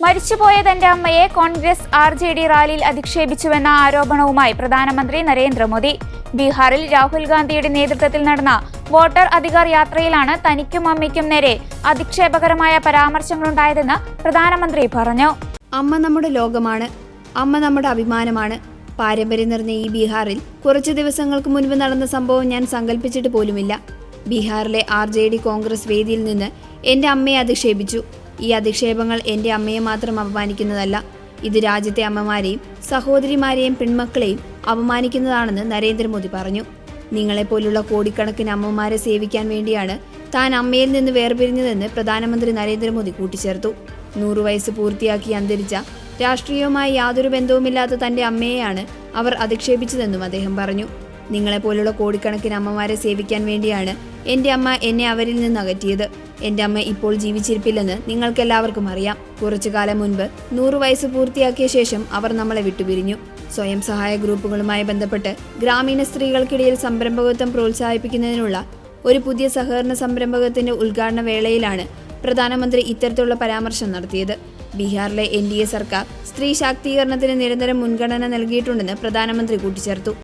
മരിച്ചുപോയ തന്റെ അമ്മയെ കോൺഗ്രസ് RJD റാലിയിൽ അധിക്ഷേപിച്ചുവെന്ന ആരോപണവുമായി പ്രധാനമന്ത്രി നരേന്ദ്രമോദി. ബീഹാറിൽ രാഹുൽ ഗാന്ധിയുടെ നേതൃത്വത്തിൽ നടന്ന വോട്ടർ അധികാർ യാത്രയിലാണ് തനിക്കും അമ്മയ്ക്കും നേരെ അധിക്ഷേപകരമായ പരാമർശങ്ങളുണ്ടായതെന്ന് പ്രധാനമന്ത്രി പറഞ്ഞു. അമ്മ നമ്മുടെ ലോകമാണ്, അമ്മ നമ്മുടെ അഭിമാനമാണ്. പാരമ്പര്യം നിറഞ്ഞ ഈ ബീഹാറിൽ കുറച്ചു ദിവസങ്ങൾക്ക് മുൻപ് നടന്ന സംഭവം ഞാൻ സങ്കല്പിച്ചിട്ട് പോലുമില്ല. ബീഹാറിലെ RJD കോൺഗ്രസ് വേദിയിൽ നിന്ന് എൻ്റെ അമ്മയെ അധിക്ഷേപിച്ചു. ഈ അധിക്ഷേപങ്ങൾ എൻ്റെ അമ്മയെ മാത്രം അപമാനിക്കുന്നതല്ല, ഇത് രാജ്യത്തെ അമ്മമാരെയും സഹോദരിമാരെയും പെൺമക്കളെയും അപമാനിക്കുന്നതാണെന്ന് നരേന്ദ്രമോദി പറഞ്ഞു. നിങ്ങളെപ്പോലുള്ള കോടിക്കണക്കിന് അമ്മമാരെ സേവിക്കാൻ വേണ്ടിയാണ് താൻ അമ്മയിൽ നിന്ന് വേർപിരിഞ്ഞതെന്ന് പ്രധാനമന്ത്രി നരേന്ദ്രമോദി കൂട്ടിച്ചേർത്തു. 100 വയസ്സ് പൂർത്തിയാക്കി അന്തരിച്ച രാഷ്ട്രീയവുമായി യാതൊരു ബന്ധവുമില്ലാത്ത തൻ്റെ അമ്മയെയാണ് അവർ അധിക്ഷേപിച്ചതെന്നും അദ്ദേഹം പറഞ്ഞു. നിങ്ങളെപ്പോലുള്ള കോടിക്കണക്കിന് അമ്മമാരെ സേവിക്കാൻ വേണ്ടിയാണ് എൻ്റെ അമ്മ എന്നെ അവരിൽ നിന്ന് അകറ്റിയത്. എൻ്റെ അമ്മ ഇപ്പോൾ ജീവിച്ചിരിപ്പില്ലെന്ന് നിങ്ങൾക്കെല്ലാവർക്കും അറിയാം. കുറച്ചു കാലം മുൻപ് 100 വയസ്സ് പൂർത്തിയാക്കിയ ശേഷം അവർ നമ്മളെ വിട്ടുപിരിഞ്ഞു. സ്വയം സഹായ ഗ്രൂപ്പുകളുമായി ബന്ധപ്പെട്ട് ഗ്രാമീണ സ്ത്രീകൾക്കിടയിൽ സംരംഭകത്വം പ്രോത്സാഹിപ്പിക്കുന്നതിനുള്ള ഒരു പുതിയ സഹകരണ സംരംഭകത്തിന്റെ ഉദ്ഘാടന വേളയിലാണ് പ്രധാനമന്ത്രി ഇത്തരത്തിലുള്ള പരാമർശം നടത്തിയത്. ബീഹാറിലെ NDA സർക്കാർ സ്ത്രീ ശാക്തീകരണത്തിന് നിരന്തരം മുൻഗണന നൽകിയിട്ടുണ്ടെന്ന് പ്രധാനമന്ത്രി കൂട്ടിച്ചേർത്തു.